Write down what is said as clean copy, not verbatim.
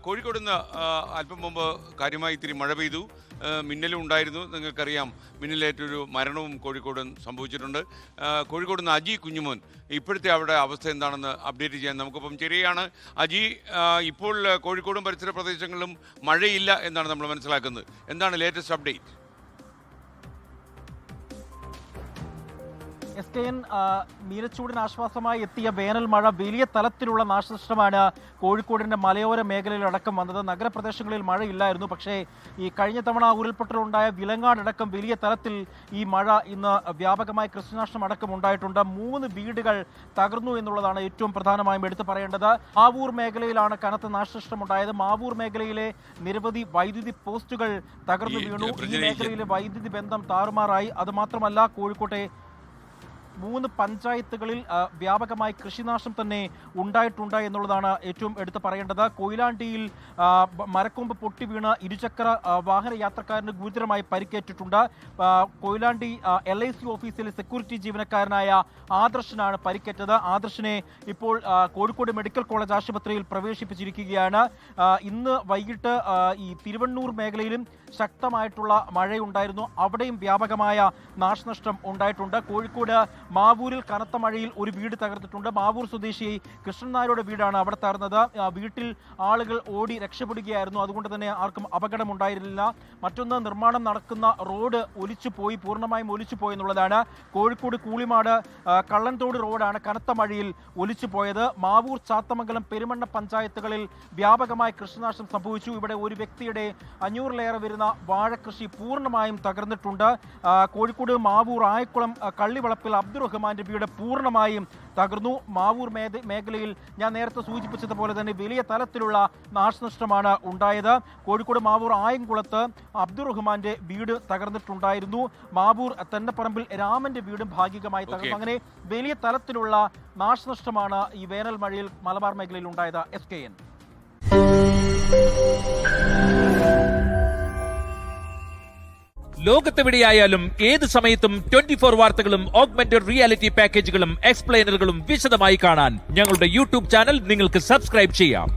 കോഴിക്കോട് നിന്ന് അല്പം മുമ്പ് കാര്യമായി ഇത്തിരി മഴ പെയ്തു, മിന്നലും ഉണ്ടായിരുന്നു. നിങ്ങൾക്കറിയാം, മിന്നലേറ്റൊരു മരണവും കോഴിക്കോട് സംഭവിച്ചിട്ടുണ്ട്. കോഴിക്കോട് നിന്ന് അജി കുഞ്ഞുമോൻ ഇപ്പോഴത്തെ അവിടെ അവസ്ഥ എന്താണെന്ന് അപ്ഡേറ്റ് ചെയ്യാൻ നമുക്കിപ്പം ശരിയാണ്. അജി, ഇപ്പോൾ കോഴിക്കോടും പരിസര പ്രദേശങ്ങളിലും മഴയില്ല എന്നാണ് നമ്മൾ മനസ്സിലാക്കുന്നത്. എന്താണ് ലേറ്റസ്റ്റ് അപ്ഡേറ്റ്? SKN നീലച്ചൂടിന് ആശ്വാസമായി എത്തിയ വേനൽ മഴ വലിയ തലത്തിലുള്ള നാശനഷ്ടമാണ് കോഴിക്കോടിൻ്റെ മലയോര മേഖലയിലടക്കം വന്നത്. നഗരപ്രദേശങ്ങളിൽ മഴയില്ലായിരുന്നു, പക്ഷേ ഈ കഴിഞ്ഞ തവണ ഉരുൾപൊട്ടലുണ്ടായ വിലങ്ങാടടക്കം വലിയ തലത്തിൽ ഈ മഴ ഇന്ന് വ്യാപകമായി കൃഷിനാശം അടക്കം ഉണ്ടായിട്ടുണ്ട്. 3 വീടുകൾ തകർന്നു എന്നുള്ളതാണ് ഏറ്റവും പ്രധാനമായും എടുത്തു പറയേണ്ടത്. മാവൂർ മേഖലയിലാണ് കനത്ത നാശനഷ്ടമുണ്ടായത്. മാവൂർ മേഖലയിലെ നിരവധി വൈദ്യുതി പോസ്റ്റുകൾ തകർന്നു വീണു. ഈ മേഖലയിലെ വൈദ്യുതി ബന്ധം താറുമാറായി. അതുമാത്രമല്ല, കോഴിക്കോട്ടെ 3 പഞ്ചായത്തുകളിൽ വ്യാപകമായി കൃഷിനാശം തന്നെ ഉണ്ടായിട്ടുണ്ട് എന്നുള്ളതാണ് ഏറ്റവും എടുത്തു പറയേണ്ടത്. കൊയിലാണ്ടിയിൽ മരക്കൊമ്പ് പൊട്ടി വീണ് ഇരുചക്ര വാഹന യാത്രക്കാരന് ഗുരുതരമായി പരിക്കേറ്റിട്ടുണ്ട്. കൊയിലാണ്ടി LIC ഓഫീസിലെ സെക്യൂരിറ്റി ജീവനക്കാരനായ ആദർശനാണ് പരിക്കേറ്റത്. ആദർശിനെ ഇപ്പോൾ കോഴിക്കോട് മെഡിക്കൽ കോളേജ് ആശുപത്രിയിൽ പ്രവേശിപ്പിച്ചിരിക്കുകയാണ്. ഇന്ന് വൈകിട്ട് ഈ തിരുവണ്ണൂർ മേഖലയിലും ശക്തമായിട്ടുള്ള മഴയുണ്ടായിരുന്നു. അവിടെയും വ്യാപകമായ നാശനഷ്ടം ഉണ്ടായിട്ടുണ്ട്. കോഴിക്കോട് മാവൂരിൽ കനത്ത മഴയിൽ ഒരു വീട് തകർത്തിട്ടുണ്ട്. മാവൂർ സ്വദേശി കൃഷ്ണൻ നായരുടെ വീടാണ് അവിടെ തകർന്നത്. വീട്ടിൽ ആളുകൾ ഓടി രക്ഷപ്പെടുകയായിരുന്നു. അതുകൊണ്ട് തന്നെ ആർക്കും അപകടമുണ്ടായിരുന്നില്ല. മറ്റൊന്ന്, നിർമ്മാണം നടക്കുന്ന റോഡ് ഒലിച്ചുപോയി, പൂർണ്ണമായും ഒലിച്ചുപോയി എന്നുള്ളതാണ്. കോഴിക്കോട് കൂളിമാട് കള്ളൻതോട് റോഡാണ് കനത്ത മഴയിൽ ഒലിച്ചുപോയത്. മാവൂർ, ചാത്തമംഗലം, പെരുമണ്ണ പഞ്ചായത്തുകളിൽ വ്യാപകമായ കൃഷിനാശം സംഭവിച്ചു. ഇവിടെ ഒരു വ്യക്തിയുടെ 500-ലേറെ വരുന്ന വാഴകൃഷി പൂർണ്ണമായും തകർന്നിട്ടുണ്ട്. കോഴിക്കോട് മാവൂർ ആയക്കുളം കള്ളിവളപ്പിൽ അബ്ദുറഹ്മാന്റെ വീട് പൂർണ്ണമായും തകർന്നു. മാവൂർ മേഖലയിൽ ഞാൻ നേരത്തെ സൂചിപ്പിച്ചതുപോലെ തന്നെ വലിയ തലത്തിലുള്ള നാശനഷ്ടമാണ് ഉണ്ടായത്. കോഴിക്കോട് മാവൂർ ആയംകുളത്ത് അബ്ദുറഹ്മാന്റെ വീട് തകർന്നിട്ടുണ്ടായിരുന്നു. മാവൂർ തെന്നപ്പറമ്പിൽ രാമന്റെ വീടും ഭാഗികമായി തകർന്നു. അങ്ങനെ വലിയ തലത്തിലുള്ള നാശനഷ്ടമാണ് ഈ വേനൽ മഴയിൽ മലബാർ മേഖലയിൽ ഉണ്ടായത്. SKN. ലോകത്തെവിടെയായാലും ഏത് സമയത്തും 24 വാർത്തകളും ഓഗ്മെന്റഡ് റിയാലിറ്റി പാക്കേജുകളും എക്സ്പ്ലെയിനറുകളും വിശദമായി കാണാൻ ഞങ്ങളുടെ YouTube ചാനൽ നിങ്ങൾക്ക് സബ്സ്ക്രൈബ് ചെയ്യാം.